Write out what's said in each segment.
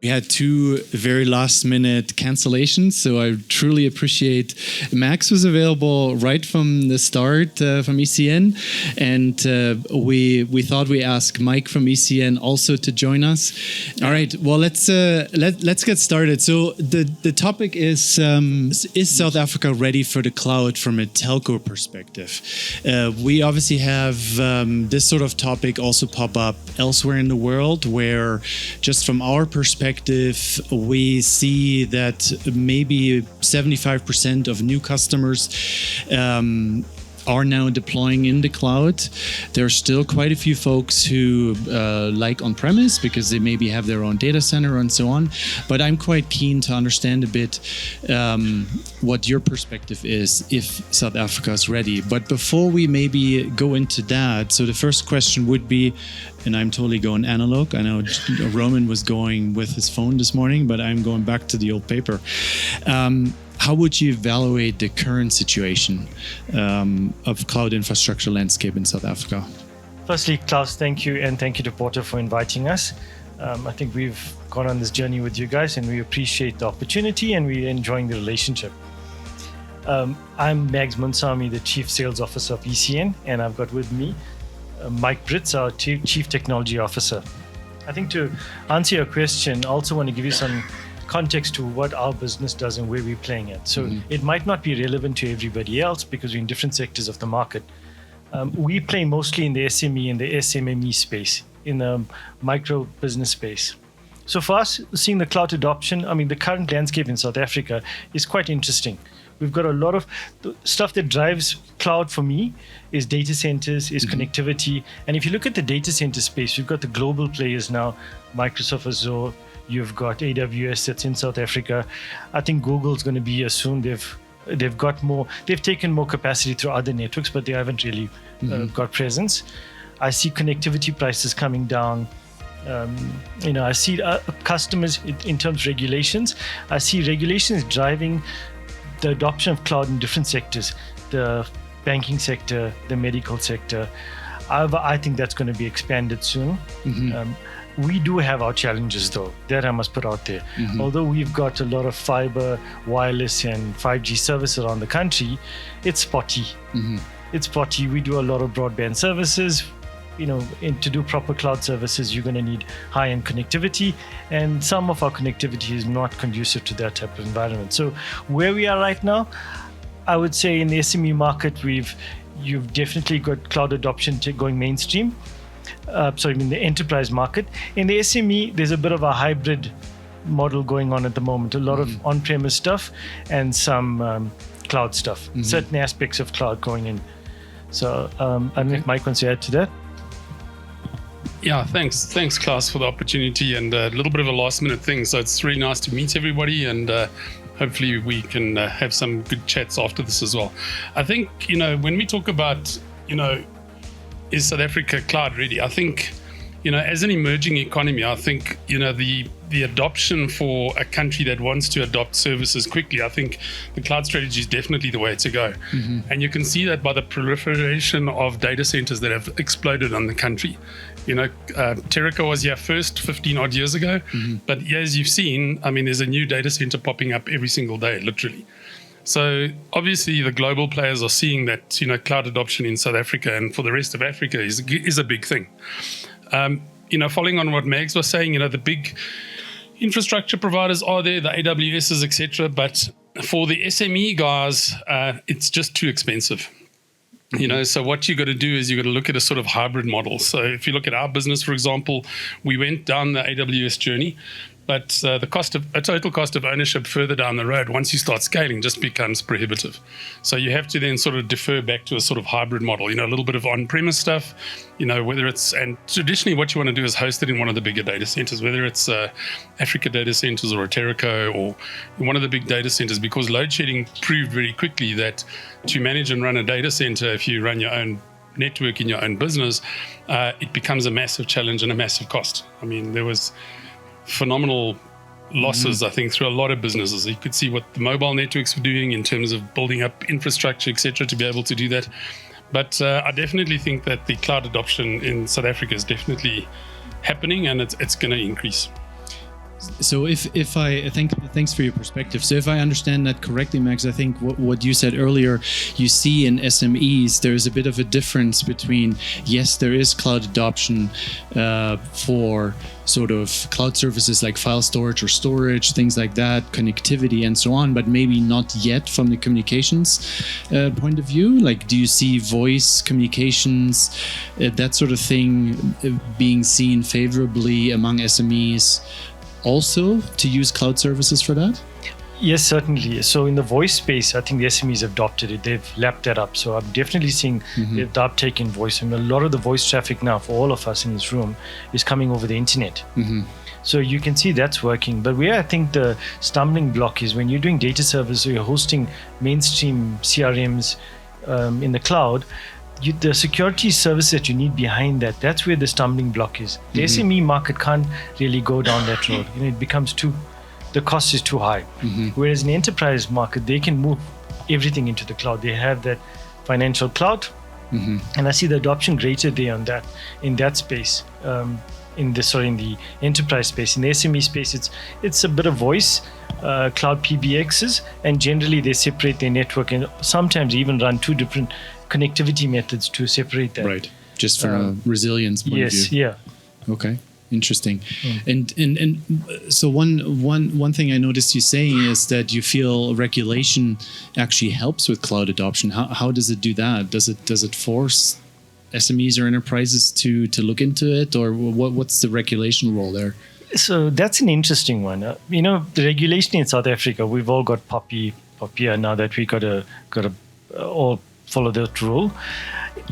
We had two very last minute cancellations, so I truly appreciate. Max was available right from the start from ECN, and we thought we ask Mike from ECN also to join us. All right, well let's get started. So the topic is South Africa ready for the cloud from a telco perspective? We obviously have this sort of topic also pop up elsewhere in the world, where just from our perspective, we see that maybe 75% of new customers are now deploying in the cloud. There are still quite a few folks who like on-premise because they maybe have their own data center and so on. But I'm quite keen to understand a bit what your perspective is if South Africa is ready. But before we maybe go into that, so the first question would be, and I'm totally going analog. I know Roman was going with his phone this morning, but I'm going back to the old paper. How would you evaluate the current situation of cloud infrastructure landscape in South Africa? Firstly, Klaus, thank you, and thank you to Porta for inviting us. I think we've gone on this journey with you guys, and we appreciate the opportunity, and we're enjoying the relationship. I'm Mags Moonsamy, the Chief Sales Officer of ECN, and I've got with me Mike Britz, our Chief Technology Officer. I think to answer your question, I also want to give you some context to what our business does and where we're playing at. So it might not be relevant to everybody else because we're in different sectors of the market. We play mostly in the SME and the SMME space, in the micro business space. So for us, seeing the cloud adoption, I mean, the current landscape in South Africa is quite interesting. We've got a lot of stuff that drives cloud for me is data centers, is connectivity. And if you look at the data center space, we've got the global players now, Microsoft Azure, you've got AWS that's in South Africa. I think Google's going to be here soon. They've got more, they've taken more capacity through other networks, but they haven't really got presence. I see connectivity prices coming down. I see customers in terms of regulations. I see regulations driving the adoption of cloud in different sectors, the banking sector, the medical sector. However, I think that's going to be expanded soon. We do have our challenges, though, that I must put out there. Although we've got a lot of fiber, wireless, and 5G services around the country, it's spotty. It's spotty. We do a lot of broadband services. To do proper cloud services, you're going to need high-end connectivity, and some of our connectivity is not conducive to that type of environment. So where we are right now, I would say in the SME market, you've definitely got cloud adoption going mainstream. In the enterprise market. In the SME, there's a bit of a hybrid model going on at the moment. A lot of on-premise stuff and some cloud stuff. Certain aspects of cloud going in. So I don't know if Mike wants to add to that. Yeah, thanks, Klaus, for the opportunity and a little bit of a last-minute thing. So it's really nice to meet everybody, and hopefully we can have some good chats after this as well. I think when we talk about is South Africa cloud ready? I think, as an emerging economy, I think, the adoption for a country that wants to adopt services quickly, I think the cloud strategy is definitely the way to go. And you can see that by the proliferation of data centers that have exploded on the country. Telecom was here first 15 odd years ago, but as you've seen, I mean, there's a new data center popping up every single day, literally. So obviously the global players are seeing that, cloud adoption in South Africa and for the rest of Africa is a big thing. Following on what Mags was saying, the big infrastructure providers are there, the AWSs, etc. But for the SME guys, it's just too expensive. So what you got to do is you got to look at a sort of hybrid model. So if you look at our business, for example, we went down the AWS journey, but the total cost of ownership further down the road, once you start scaling, just becomes prohibitive. So you have to then sort of defer back to a sort of hybrid model, a little bit of on-premise stuff, whether it's, and traditionally what you want to do is host it in one of the bigger data centers, whether it's Africa data centers or a Telecom or one of the big data centers, because load shedding proved very quickly that to manage and run a data center, if you run your own network in your own business, it becomes a massive challenge and a massive cost. I mean, there was phenomenal losses, I think, through a lot of businesses. You could see what the mobile networks were doing in terms of building up infrastructure, etc., to be able to do that. But I definitely think that the cloud adoption in South Africa is definitely happening, and it's going to increase. So if I think, thanks for your perspective. So if I understand that correctly, Max, I think what you said earlier, you see in SMEs, there's a bit of a difference between, yes, there is cloud adoption for sort of cloud services like file storage or storage, things like that, connectivity and so on, but maybe not yet from the communications point of view. Like, do you see voice communications, that sort of thing being seen favorably among SMEs also to use cloud services for that? Yes, certainly. So in the voice space, I think the SMEs have adopted it. They've lapped that up. So I'm definitely seeing the uptake in voice. I mean, a lot of the voice traffic now for all of us in this room is coming over the internet. So you can see that's working. But where I think the stumbling block is when you're doing data service or you're hosting mainstream CRMs in the cloud, the security service that you need behind that, that's where the stumbling block is. The SME market can't really go down that road. It becomes the cost is too high. Whereas in the enterprise market, they can move everything into the cloud. They have that financial cloud. And I see the adoption greater there on that, in that space, in the enterprise space. In the SME space, it's a bit of voice, cloud PBXs, and generally they separate their network and sometimes even run two different connectivity methods to separate that. Right, just from a resilience point of view. Yes, yeah. Okay, interesting. And so one thing I noticed you saying is that you feel regulation actually helps with cloud adoption. How does it do that? Does it force SMEs or enterprises to look into it, or what's the regulation role there? So that's an interesting one. The regulation in South Africa, we've all got POPIA now that we got to all follow that rule.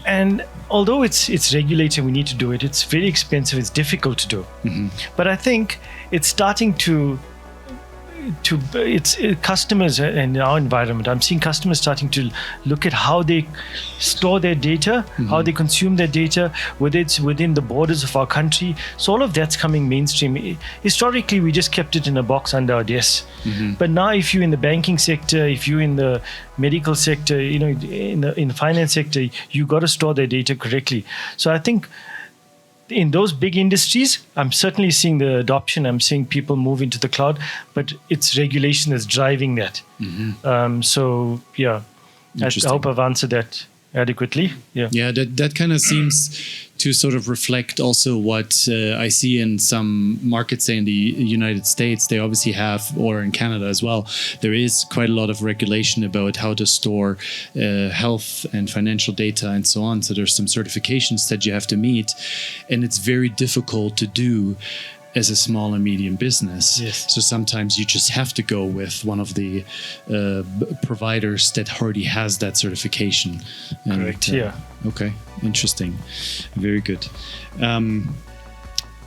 And although it's regulated, we need to do it. It's very expensive. It's difficult to do. But I think it's starting to customers in our environment. I'm seeing customers starting to look at how they store their data, how they consume their data, whether it's within the borders of our country. So all of that's coming mainstream. Historically, we just kept it in a box under our desk. But now, if you're in the banking sector, if you're in the medical sector, in the finance sector, you got to store their data correctly. So I think in those big industries, I'm certainly seeing the adoption. I'm seeing people move into the cloud, but it's regulation that's driving that. So, yeah, I hope I've answered that adequately. Yeah, that kind of seems to sort of reflect also what I see in some markets, say in the United States. They obviously have, or in Canada as well, there is quite a lot of regulation about how to store health and financial data and so on. So there's some certifications that you have to meet, and it's very difficult to do as a small and medium business. Yes. So sometimes you just have to go with one of the providers that already has that certification. Correct, yeah. Okay, interesting. Very good.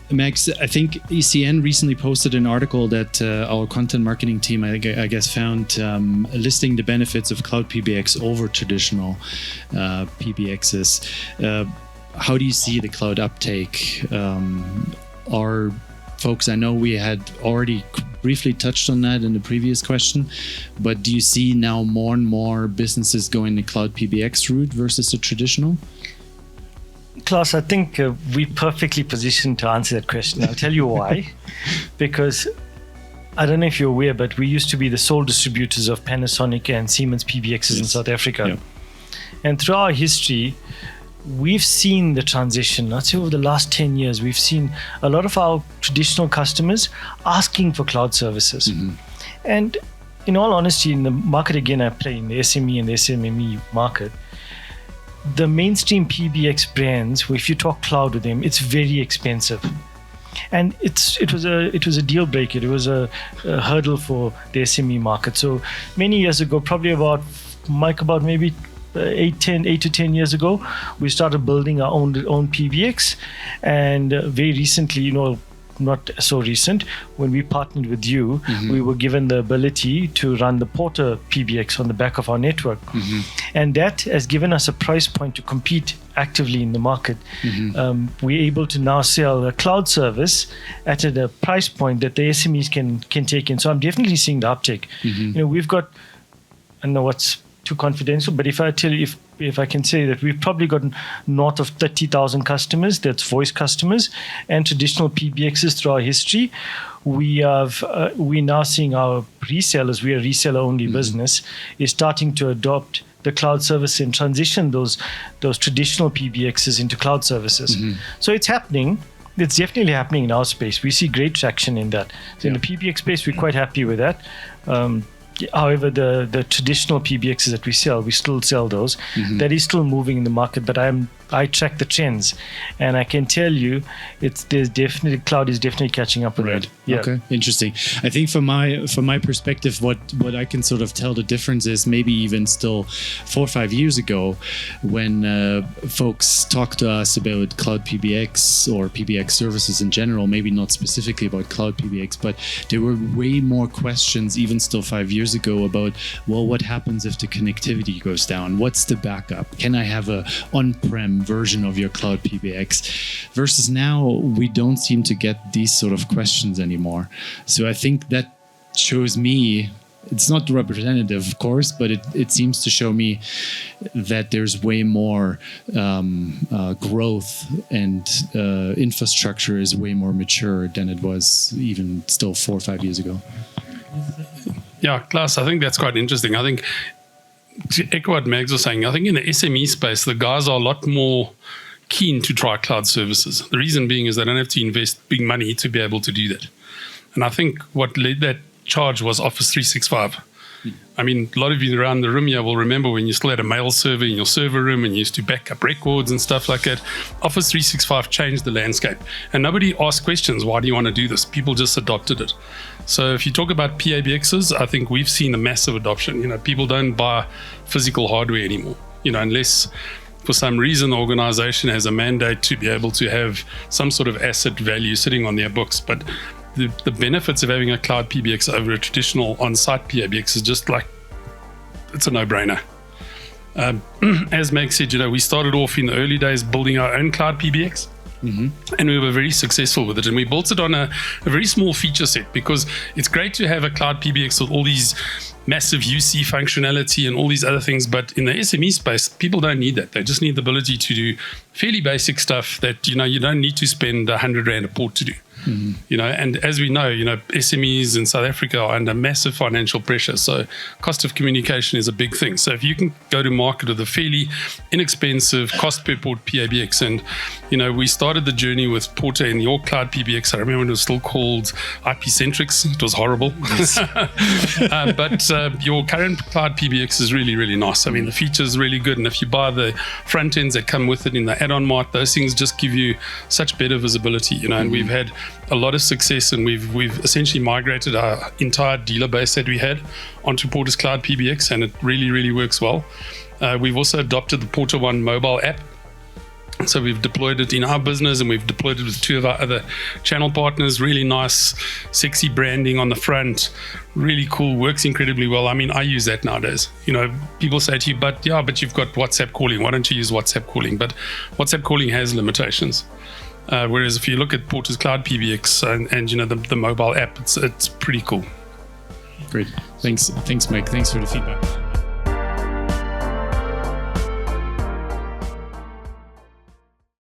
Max, I think ECN recently posted an article that our content marketing team, I guess, found listing the benefits of cloud PBX over traditional PBXs. How do you see the cloud uptake? Are folks, I know we had already briefly touched on that in the previous question, but do you see now more and more businesses going the cloud PBX route versus the traditional? Klaus, I think we're perfectly positioned to answer that question. I'll tell you why. Because I don't know if you're aware, but we used to be the sole distributors of Panasonic and Siemens PBXs in South Africa. Yeah. And through our history, we've seen the transition. I'd say over the last 10 years, we've seen a lot of our traditional customers asking for cloud services. And in all honesty, in the market, again, I play in the SME and the SMME market, the mainstream PBX brands, if you talk cloud with them, it's very expensive. And it was a deal breaker. It was a hurdle for the SME market. So many years ago, probably about maybe 8 to 10 years ago, we started building our own PBX. And very recently, not so recent, when we partnered with you, we were given the ability to run the Porta PBX on the back of our network. And that has given us a price point to compete actively in the market. We're able to now sell a cloud service at a price point that the SMEs can take in. So I'm definitely seeing the uptake. We've got, I don't know what's too confidential, but if I tell you, if if I can say that, we've probably got north of 30,000 customers. That's voice customers and traditional PBXs through our history. We're now seeing our resellers, we're a reseller-only business, is starting to adopt the cloud service and transition those traditional PBXs into cloud services. So it's happening. It's definitely happening in our space. We see great traction in that. So in the PBX space, we're quite happy with that. However, the traditional PBXs that we sell, we still sell those. That is still moving in the market, but I track the trends, and I can tell you, cloud is definitely catching up with that. Yeah. Okay, interesting. I think from my perspective, what I can sort of tell the difference is maybe even still 4 or 5 years ago, when folks talked to us about cloud PBX or PBX services in general, maybe not specifically about cloud PBX, but there were way more questions even still 5 years ago about, well, what happens if the connectivity goes down? What's the backup? Can I have a on-prem version of your cloud PBX? Versus now, we don't seem to get these sort of questions anymore. So I think that shows me, it's not representative, of course, but it seems to show me that there's way more growth, and infrastructure is way more mature than it was even still 4 or 5 years ago. Yeah, Klaus, I think that's quite interesting. I think, to echo what Mags was saying, I think in the SME space, the guys are a lot more keen to try cloud services. The reason being is they don't have to invest big money to be able to do that. And I think what led that charge was Office 365. I mean, a lot of you around the room here will remember when you still had a mail server in your server room and you used to back up records and stuff like that. Office 365 changed the landscape. And nobody asked questions, why do you want to do this? People just adopted it. So if you talk about PABXs, I think we've seen a massive adoption. You know, people don't buy physical hardware anymore, you know, unless for some reason the organization has a mandate to be able to have some sort of asset value sitting on their books. But the benefits of having a cloud PBX over a traditional on-site PBX is just like, it's a no-brainer. As Meg said, you know, we started off in the early days building our own cloud PBX. And we were very successful with it, and we built it on a very small feature set, because it's great to have a cloud PBX with all these massive UC functionality and all these other things, but in the SME space, people don't need that. They just need the ability to do fairly basic stuff that, you know, you don't need to spend 100 Rand a port to do. You know, and as we know, you know, SMEs in South Africa are under massive financial pressure. So cost of communication is a big thing. So if you can go to market with a fairly inexpensive cost per port PABX, and, you know, we started the journey with Porta in your cloud PBX. I remember it was still called IP-Centrics. It was horrible. Yes. But your current cloud PBX is really, really nice. I mean, the feature is really good. And if you buy the front ends that come with it in the add-on mart, those things just give you such better visibility, you know, and we've had a lot of success, and we've essentially migrated our entire dealer base that we had onto Porta's Cloud PBX, and it really, really works well. We've also adopted the PortaOne mobile app. So we've deployed it in our business, and we've deployed it with 2 of our other channel partners. Really nice, sexy branding on the front. Really cool, works incredibly well. I mean, I use that nowadays. You know, people say to you, but you've got WhatsApp calling. Why don't you use WhatsApp calling? But WhatsApp calling has limitations. Whereas if you look at Porta's Cloud PBX and you know, the mobile app, it's pretty cool. Great. Thanks, Mike. Thanks for the feedback.